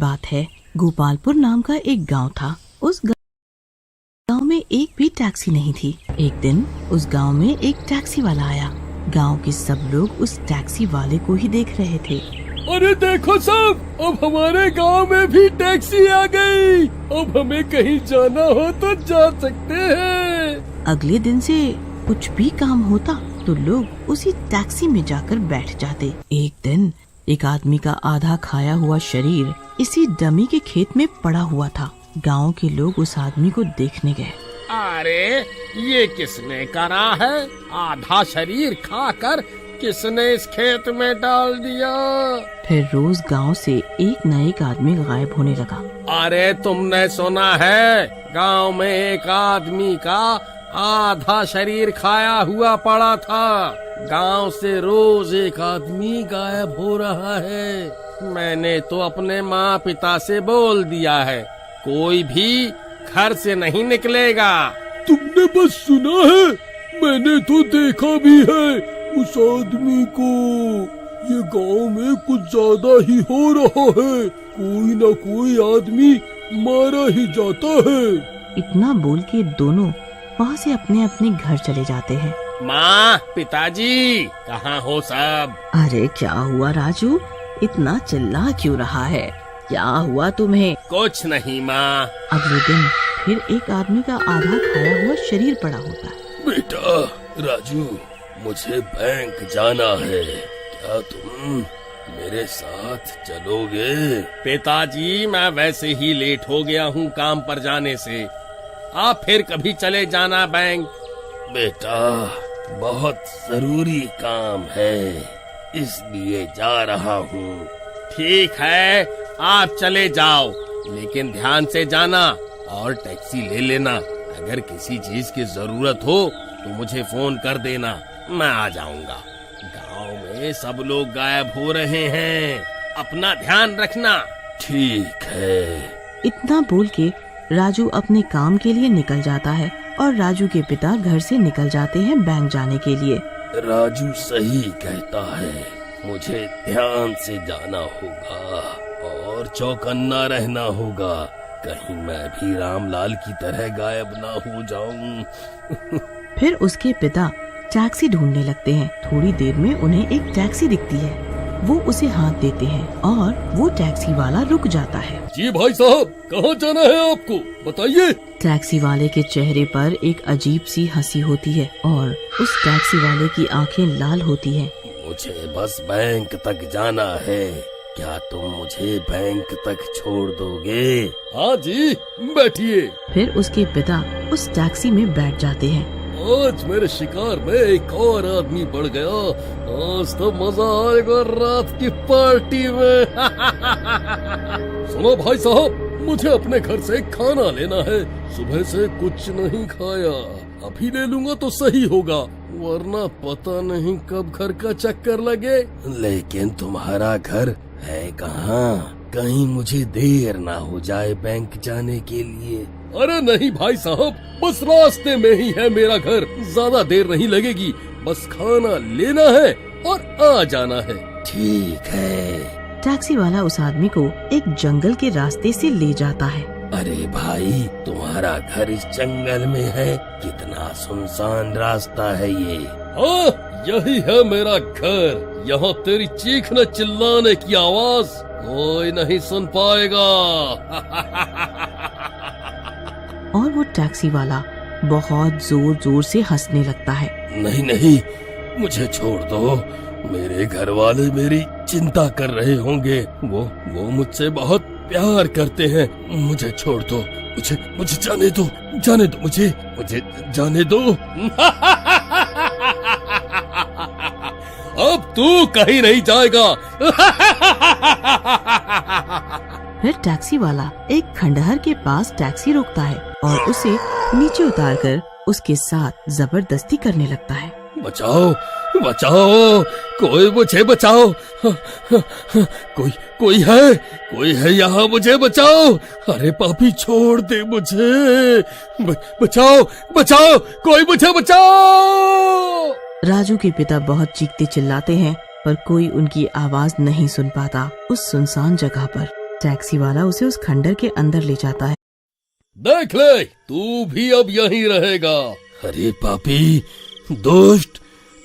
बात है, गोपालपुर नाम का एक गांव था। उस गांव में एक भी टैक्सी नहीं थी। एक दिन उस गांव में एक टैक्सी वाला आया। गांव के सब लोग उस टैक्सी वाले को ही देख रहे थे। अरे देखो सब, अब हमारे गांव में भी टैक्सी आ गई। अब हमें कहीं जाना हो तो जा सकते हैं। अगले दिन से कुछ भी काम होता तो लोग उसी टैक्सी में जाकर बैठ जाते। एक दिन एक आदमी का आधा खाया हुआ शरीर इसी डमी के खेत में पड़ा हुआ था। गांव के लोग उस आदमी को देखने गए। अरे ये किसने करा है? आधा शरीर खाकर किसने इस खेत में डाल दिया? फिर रोज गांव से एक न एक आदमी गायब होने लगा। अरे तुमने सुना है, गांव में एक आदमी का आधा शरीर खाया हुआ पड़ा था। गांव से रोज एक आदमी गायब हो रहा है। मैंने तो अपने माँ पिता से बोल दिया है, कोई भी घर से नहीं निकलेगा। तुमने बस सुना है, मैंने तो देखा भी है उस आदमी को। ये गांव में कुछ ज्यादा ही हो रहा है। कोई न कोई आदमी मारा ही जाता है। इतना बोल के दोनों वहाँ से अपने अपने घर चले जाते हैं। माँ, पिताजी, कहाँ हो सब? अरे क्या हुआ राजू, इतना चिल्ला क्यों रहा है? क्या हुआ तुम्हें? कुछ नहीं माँ। अगले दिन फिर एक आदमी का आधा खाया हुआ शरीर पड़ा होता है। बेटा राजू, मुझे बैंक जाना है, क्या तुम मेरे साथ चलोगे? पिताजी, मैं वैसे ही लेट हो गया हूँ काम पर जाने से। आप फिर कभी चले जाना बैंक। बेटा बहुत जरूरी काम है, इसलिए जा रहा हूँ। ठीक है, आप चले जाओ, लेकिन ध्यान से जाना और टैक्सी ले लेना। अगर किसी चीज की जरूरत हो तो मुझे फोन कर देना, मैं आ जाऊंगा। गांव में सब लोग गायब हो रहे हैं, अपना ध्यान रखना। ठीक है। इतना बोल के राजू अपने काम के लिए निकल जाता है और राजू के पिता घर से निकल जाते हैं बैंक जाने के लिए। राजू सही कहता है, मुझे ध्यान से जाना होगा और चौकन्ना रहना होगा, कहीं मैं भी रामलाल की तरह गायब ना हो जाऊं। फिर उसके पिता टैक्सी ढूंढने लगते हैं। थोड़ी देर में उन्हें एक टैक्सी दिखती है। वो उसे हाथ देते हैं और वो टैक्सी वाला रुक जाता है। जी भाई साहब, कहाँ जाना है आपको, बताइए। टैक्सी वाले के चेहरे पर एक अजीब सी हंसी होती है और उस टैक्सी वाले की आंखें लाल होती हैं। मुझे बस बैंक तक जाना है, क्या तुम मुझे बैंक तक छोड़ दोगे? हाँ जी, बैठिए। फिर उसके पिता उस टैक्सी में बैठ जाते हैं। आज मेरे शिकार में एक और आदमी बढ़ गया। आज तो मजा आएगा रात की पार्टी में। सुनो भाई साहब, मुझे अपने घर से खाना लेना है। सुबह से कुछ नहीं खाया, अभी ले लूंगा तो सही होगा, वरना पता नहीं कब घर का चक्कर लगे। लेकिन तुम्हारा घर है कहाँ? कहीं मुझे देर ना हो जाए बैंक जाने के लिए। अरे नहीं भाई साहब, बस रास्ते में ही है मेरा घर, ज्यादा देर नहीं लगेगी। बस खाना लेना है और आ जाना है। ठीक है। टैक्सी वाला उस आदमी को एक जंगल के रास्ते से ले जाता है। अरे भाई, तुम्हारा घर इस जंगल में है? कितना सुनसान रास्ता है ये। हाँ, यही है मेरा घर। यहाँ तेरी चीखने चिल्लाने की आवाज कोई नहीं सुन पाएगा। और वो टैक्सी वाला बहुत जोर जोर से हंसने लगता है। नहीं नहीं, मुझे छोड़ दो, मेरे घर वाले मेरी चिंता कर रहे होंगे। वो मुझसे बहुत प्यार करते हैं। मुझे छोड़ दो, मुझे जाने दो मुझे जाने दो। अब तू कहीं नहीं जाएगा। फिर टैक्सी वाला एक खंडहर के पास टैक्सी रोकता है और उसे नीचे उतारकर उसके साथ जबरदस्ती करने लगता है। बचाओ बचाओ, कोई मुझे बचाओ। कोई है यहाँ, मुझे बचाओ। अरे पापी, छोड़ दे मुझे। बचाओ, कोई मुझे बचाओ। राजू के पिता बहुत चीखते चिल्लाते हैं पर कोई उनकी आवाज नहीं सुन पाता। उस सुनसान जगह पर टैक्सी वाला उसे उस खंडर के अंदर ले जाता है। देख ले, तू भी अब यहीं रहेगा। अरे पापी दुष्ट,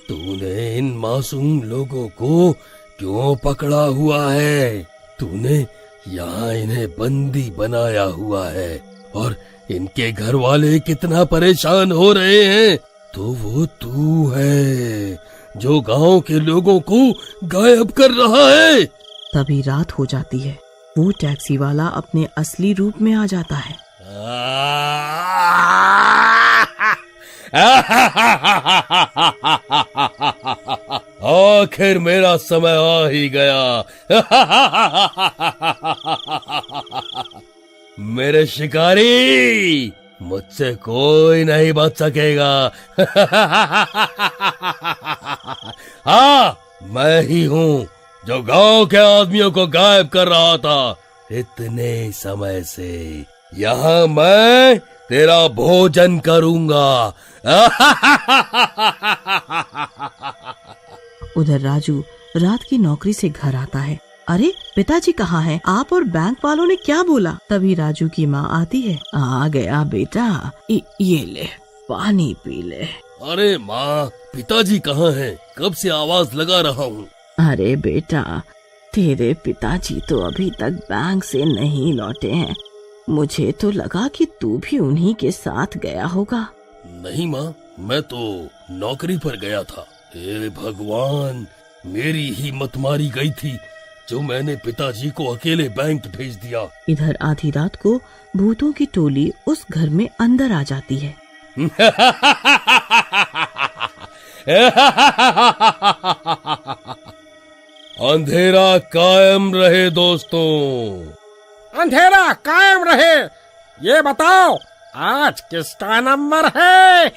तूने इन मासूम लोगों को क्यों पकड़ा हुआ है? तूने यहाँ इन्हें बंदी बनाया हुआ है और इनके घर वाले कितना परेशान हो रहे हैं। तो वो तू है जो गांव के लोगों को गायब कर रहा है। तभी रात हो जाती है। वो टैक्सी वाला अपने असली रूप में आ जाता है। आखिर मेरा समय आ ही गया। मेरे शिकारी, मुझसे कोई नहीं बच सकेगा। हाँ, मैं ही हूँ जो गांव के आदमियों को गायब कर रहा था इतने समय से। यहाँ मैं तेरा भोजन करूंगा। उधर राजू रात की नौकरी से घर आता है। अरे पिताजी कहाँ हैं? आप और बैंक वालों ने क्या बोला? तभी राजू की माँ आती है। आ गया बेटा, ये ले पानी पी ले। अरे माँ, पिताजी कहाँ हैं? कब से आवाज लगा रहा हूँ। अरे बेटा, तेरे पिताजी तो अभी तक बैंक से नहीं लौटे हैं। मुझे तो लगा कि तू भी उन्हीं के साथ गया होगा। नहीं माँ, मैं तो नौकरी पर गया था। हे भगवान, मेरी हिम्मत मारी गई थी जो मैंने पिताजी को अकेले बैंक भेज दिया। इधर आधी रात को भूतों की टोली उस घर में अंदर आ जाती है। अंधेरा कायम रहे दोस्तों। अंधेरा कायम रहे। ये बताओ आज किसका नंबर है?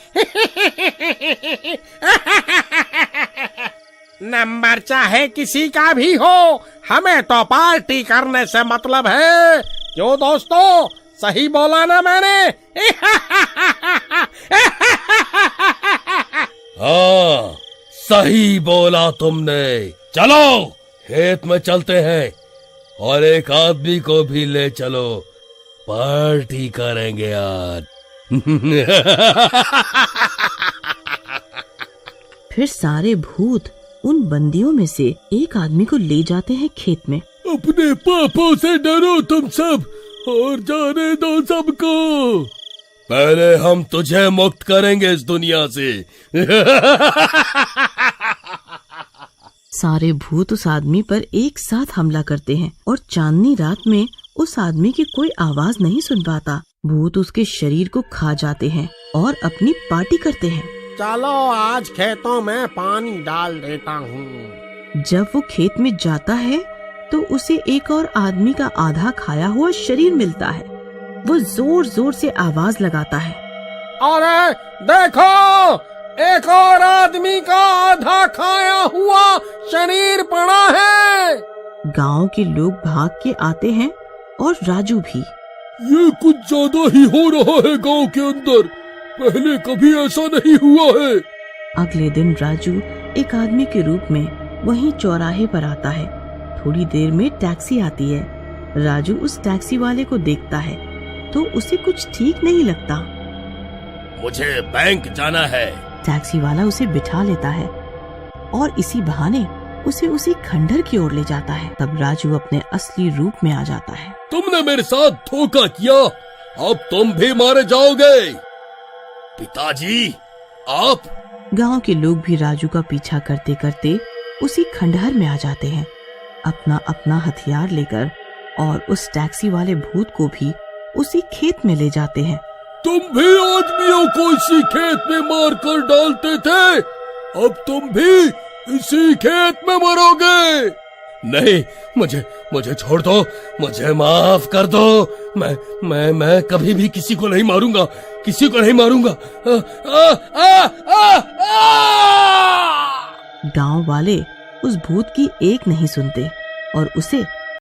नंबर चाहे किसी का भी हो, हमें तो पार्टी करने से मतलब है। क्यों दोस्तों, सही बोला ना मैंने? हाँ, सही बोला तुमने। चलो खेत में चलते हैं और एक आदमी को भी ले चलो, पार्टी करेंगे आज। फिर सारे भूत उन बंदियों में से एक आदमी को ले जाते हैं खेत में। अपने पापों से डरो तुम सब और जाने दो सबको। पहले हम तुझे मुक्त करेंगे इस दुनिया से। सारे भूत उस आदमी पर एक साथ हमला करते हैं और चांदनी रात में उस आदमी की कोई आवाज नहीं सुन पाता। भूत उसके शरीर को खा जाते हैं और अपनी पार्टी करते हैं। चलो आज खेतों में पानी डाल देता हूँ। जब वो खेत में जाता है तो उसे एक और आदमी का आधा खाया हुआ शरीर मिलता है। वो जोर जोर से आवाज लगाता है, अरे देखो, एक और आदमी का आधा खाया हुआ शरीर पड़ा है। गांव के लोग भाग के आते हैं और राजू भी। ये कुछ ज्यादा ही हो रहा है गांव के अंदर, पहले कभी ऐसा नहीं हुआ है। अगले दिन राजू एक आदमी के रूप में वहीं चौराहे पर आता है। थोड़ी देर में टैक्सी आती है। राजू उस टैक्सी वाले को देखता है तो उसे कुछ ठीक नहीं लगता। मुझे बैंक जाना है। टैक्सी वाला उसे बिठा लेता है और इसी बहाने उसे उसी खंडर की ओर ले जाता है। तब राजू अपने असली रूप में आ जाता है। तुमने मेरे साथ धोखा किया, अब तुम भी मारे जाओगे। पिताजी, आप? गांव के लोग भी राजू का पीछा करते करते उसी खंडहर में आ जाते हैं, अपना अपना हथियार लेकर, और उस टैक्सी वाले भूत को भी उसी खेत में ले जाते हैं। तुम भी आदमियों को इसी खेत में मार कर डालते थे, अब तुम भी इसी खेत में मरोगे। नहीं, मुझे छोड़ दो, मुझे माफ कर दो। मैं कभी भी किसी को नहीं मारूंगा, किसी को नहीं मारूंगा। गांव वाले उस भूत की एक नहीं सुनते और उसे